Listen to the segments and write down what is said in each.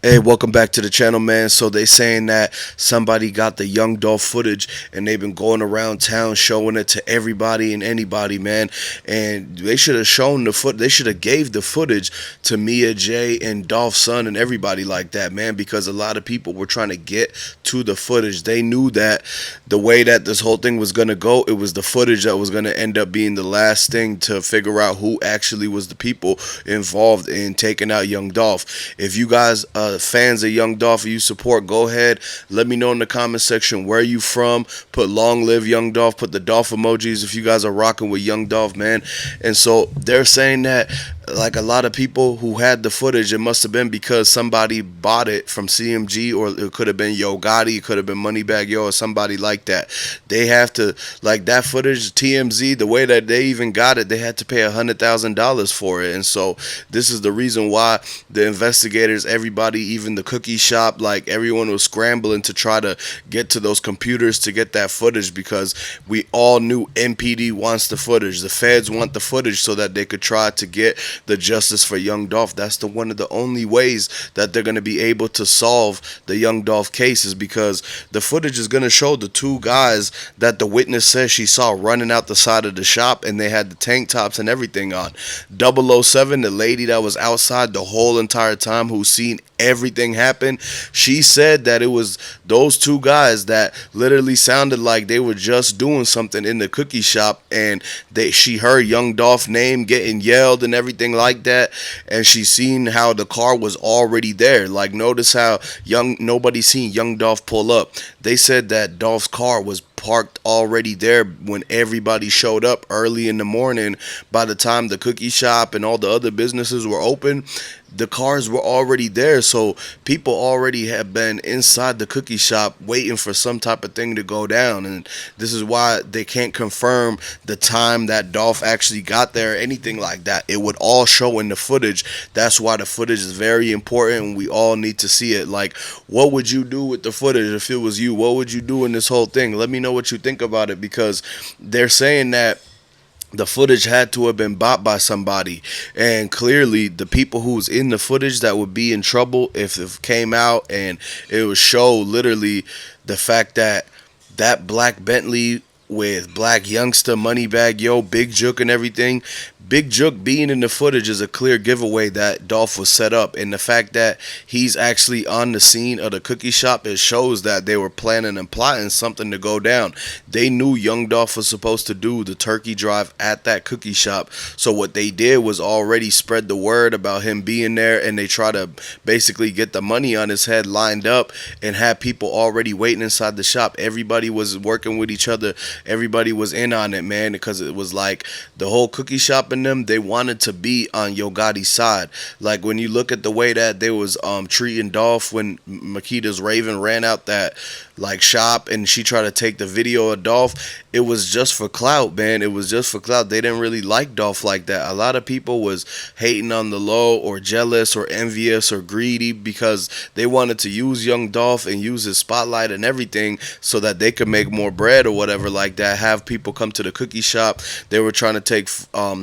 Hey, welcome back to the channel, man. So they saying that somebody got the Young Dolph footage and they've been going around town showing it to everybody and anybody, man. And they should have shown the foot. They should have gave the footage to Mia J and Dolph's son and everybody like that, man. Because a lot of people were trying to get to the footage. They knew that the way that this whole thing was gonna go, it was the footage that was gonna end up being the last thing to figure out who actually was the people involved in taking out Young Dolph. If you guys fans of Young Dolph, you support, go ahead, let me know in the comment section where you from. Put long live Young Dolph, put the Dolph emojis if you guys are rocking with Young Dolph, man. And so they're saying that like a lot of people who had the footage, it must have been because somebody bought it from CMG, or it could have been Yogotti, it could have been Moneybaggyo or somebody like that. They have to, like that footage, TMZ, the way that they even got it, they had to pay $100,000 for it. And so this is the reason why the investigators, everybody, even the cookie shop, like everyone was scrambling to try to get to those computers to get that footage, because we all knew MPD wants the footage. The feds want the footage so that they could try to get the justice for Young Dolph. That's one of the only ways that they're going to be able to solve the Young Dolph case, is because the footage is going to show the two guys that the witness says she saw running out the side of the shop, and they had the tank tops and everything on. 007, the lady that was outside the whole entire time who seen everything happen, she said that it was those two guys that literally sounded like they were just doing something in the cookie shop, and she heard Young Dolph's name getting yelled and everything like that, and she seen how the car was already there. Like, notice how nobody seen Young Dolph pull up. They said that Dolph's car was parked already there when everybody showed up early in the morning. By the time the cookie shop and all the other businesses were open, the cars were already there. So people already have been inside the cookie shop waiting for some type of thing to go down. And this is why they can't confirm the time that Dolph actually got there or anything like that. It would all show in the footage. That's why the footage is very important, and we all need to see it. Like, what would you do with the footage if it was you? What would you do in this whole thing? Let me know what you think about it, because they're saying that the footage had to have been bought by somebody, and clearly the people who's in the footage that would be in trouble if it came out and it would show literally the fact that that black Bentley with Black Youngster, Moneybaggyo, Big Jook and everything. Big Jook being in the footage is a clear giveaway that Dolph was set up, and the fact that he's actually on the scene of the cookie shop, it shows that they were planning and plotting something to go down. They knew Young Dolph was supposed to do the turkey drive at that cookie shop, so what they did was already spread the word about him being there, and they try to basically get the money on his head lined up and have people already waiting inside the shop. Everybody was working with each other. Everybody was in on it, man, because it was like the whole cookie shop and them, they wanted to be on Yogotti's side. Like, when you look at the way that they was treating Dolph when Makedas Raven ran out that like shop and she tried to take the video of Dolph, it was just for clout, man. It was just for clout. They didn't really like Dolph like that. A lot of people was hating on the low, or jealous, or envious, or greedy, because they wanted to use Young Dolph and use his spotlight and everything so that they could make more bread or whatever like that. Have people come to the cookie shop. They were trying to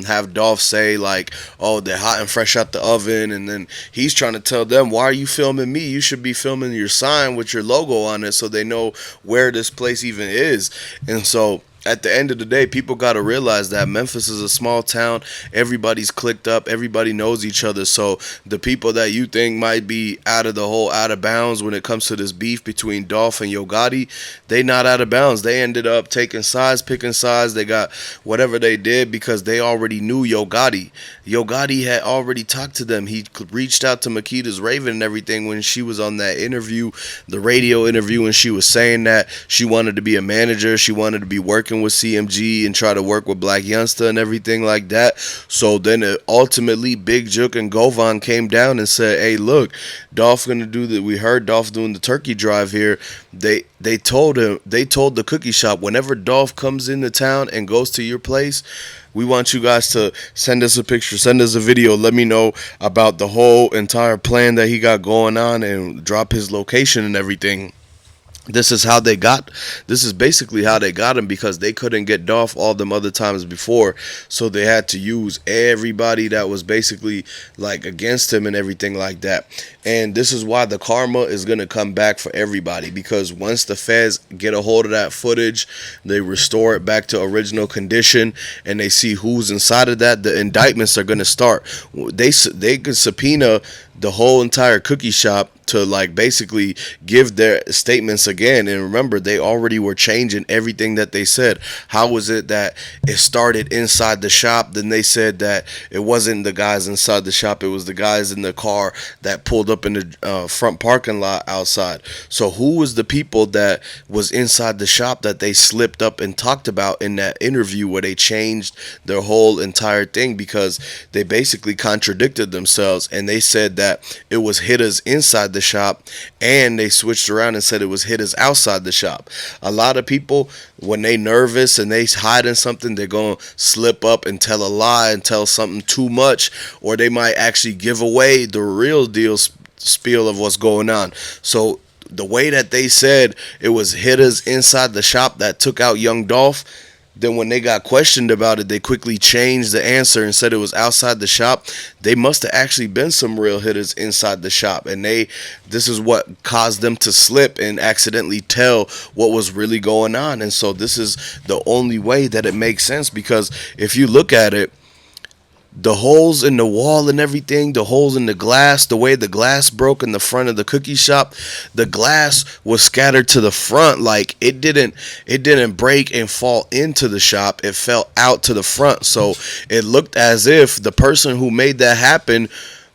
have Dolph say like, oh, they're hot and fresh out the oven, and then he's trying to tell them, why are you filming me? You should be filming your sign with your logo on it so they know where this place even is. And so at the end of the day, people got to realize that Memphis is a small town. Everybody's clicked up. Everybody knows each other. So the people that you think might be out of bounds when it comes to this beef between Dolph and Yogotti, they not out of bounds. They ended up taking sides, picking sides. They got whatever they did because they already knew Yogotti. Yogotti had already talked to them. He reached out to Makedas Raven and everything when she was on that interview, the radio interview, and she was saying that she wanted to be a manager. She wanted to be working with CMG and try to work with Black Youngster and everything like that. So then ultimately Big Jook and Govan came down and said, hey, look, Dolph gonna do that. We heard Dolph doing the turkey drive here. They told the cookie shop, whenever Dolph comes into town and goes to your place, we want you guys to send us a picture, send us a video, let me know about the whole entire plan that he got going on, and drop his location and everything. this is how they got this is basically how they got him, because they couldn't get Dolph all them other times before, so they had to use everybody that was basically like against him and everything like that. And this is why the karma is going to come back for everybody, because once the feds get a hold of that footage, they restore it back to original condition, and they see who's inside of that, the indictments are going to start. They could subpoena the whole entire cookie shop to like basically give their statements again. And remember, they already were changing everything that they said. How was it that it started inside the shop? Then they said that it wasn't the guys inside the shop, it was the guys in the car that pulled up in the front parking lot outside. So who was the people that was inside the shop that they slipped up and talked about in that interview where they changed their whole entire thing? Because they basically contradicted themselves, and they said that it was hitters inside the shop, and they switched around and said it was hitters outside the shop. A lot of people, when they nervous and they hiding something, they're going to slip up and tell a lie and tell something too much, or they might actually give away the real deal spiel of what's going on. So the way that they said it was hitters inside the shop that took out Young Dolph, then when they got questioned about it, they quickly changed the answer and said it was outside the shop. They must have actually been some real hitters inside the shop, and this is what caused them to slip and accidentally tell what was really going on. And so this is the only way that it makes sense, because if you look at it, the holes in the wall and everything, the holes in the glass, the way the glass broke in the front of the cookie shop, the glass was scattered to the front. Like it didn't break and fall into the shop. It fell out to the front. So it looked as if the person who made that happen,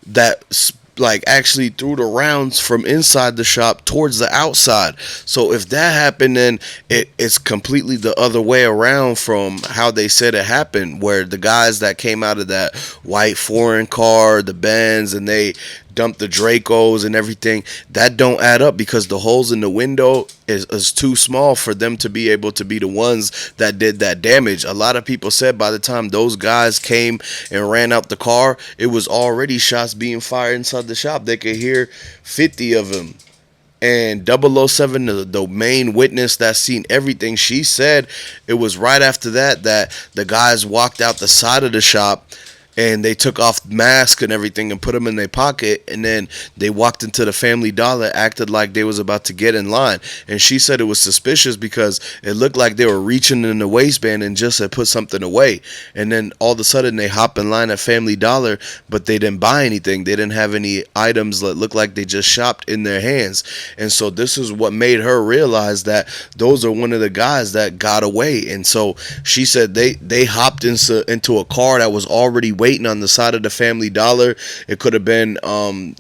that like actually threw the rounds from inside the shop towards the outside. So if that happened, then it's completely the other way around from how they said it happened, where the guys that came out of that white foreign car, the Benz, and they dumped the Dracos and everything, that don't add up, because the holes in the window is too small for them to be able to be the ones that did that damage. A lot of people said by the time those guys came and ran out the car, it was already shots being fired inside the shop. They could hear 50 of them. And 007, the main witness that seen everything, she said it was right after that that the guys walked out the side of the shop, and they took off masks and everything and put them in their pocket, and then they walked into the Family Dollar, acted like they was about to get in line. And she said it was suspicious because it looked like they were reaching in the waistband and just had put something away, and then all of a sudden they hop in line at Family Dollar, but they didn't buy anything. They didn't have any items that looked like they just shopped in their hands. And so this is what made her realize that those are one of the guys that got away. And so she said they hopped into a car that was already waiting on the side of the Family Dollar. It could have been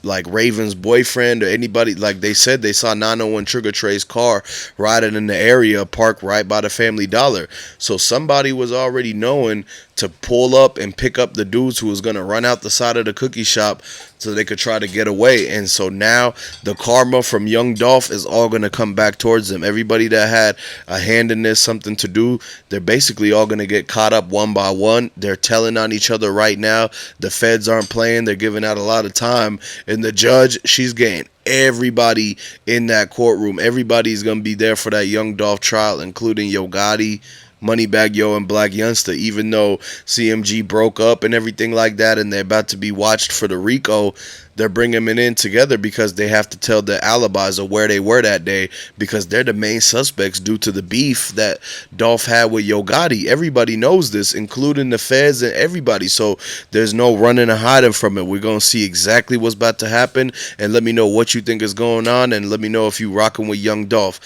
like Raven's boyfriend or anybody. Like they said, they saw 901 Trigger Trey's car riding in the area, parked right by the Family Dollar. So somebody was already knowing to pull up and pick up the dudes who was going to run out the side of the cookie shop so they could try to get away. And so now the karma from Young Dolph is all going to come back towards them. Everybody that had a hand in this, something to do, they're basically all going to get caught up one by one. They're telling on each other right now. The feds aren't playing. They're giving out a lot of time. And the judge, she's getting everybody in that courtroom. Everybody's going to be there for that Young Dolph trial, including Yogotti, Moneybaggyo, and Black Youngster. Even though CMG broke up and everything like that, and they're about to be watched for the RICO, they're bringing them in together because they have to tell their alibis of where they were that day, because they're the main suspects due to the beef that Dolph had with Yogotti. Everybody knows this, including the feds and everybody. So there's no running and hiding from it. We're going to see exactly what's about to happen, and let me know what you think is going on, and let me know if you rocking with Young Dolph.